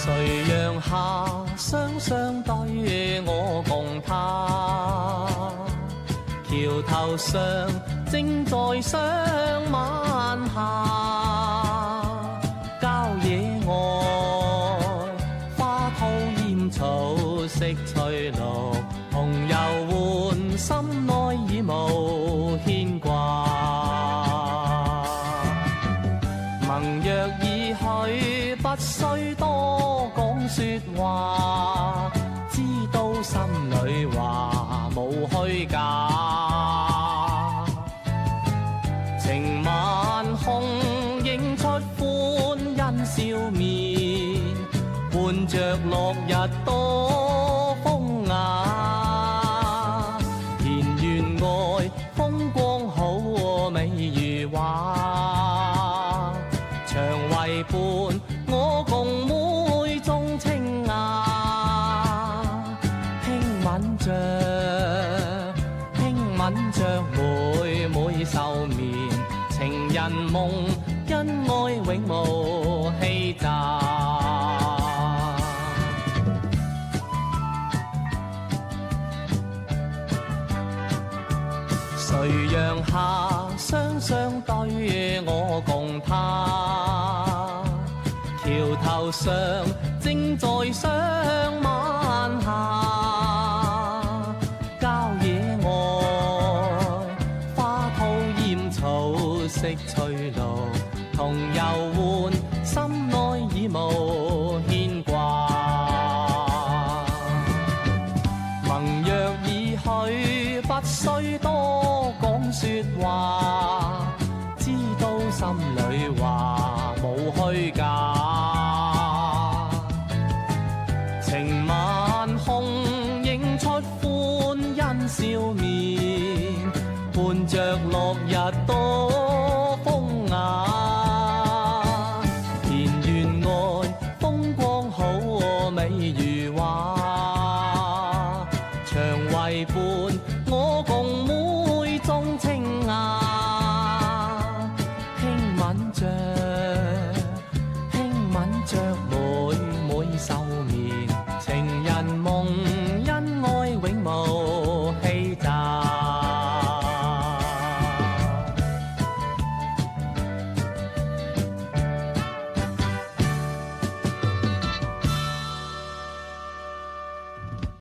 誰讓下雙雙對我共他？橋頭上正在相晚霞，郊野外花吐艷草色翠綠，同遊玩心內已無牽掛。盟約已許，不需多講說話，知道心裏話無虛假。情晚空映出歡欣笑面，伴着落日多風雅。田園外風光好美如畫，長為伴我共每種清雅。輕吻着每每愁眠，情人夢恩愛永無欺詐。誰讓下雙雙對我共他？橋頭上正在相晚霞，郊野外花吐艷草色翠綠，同遊玩心內已無牽掛。盟約已許，不需多講說話，知道心裏話無虛假。情晚空映出歡欣笑面，伴着落日多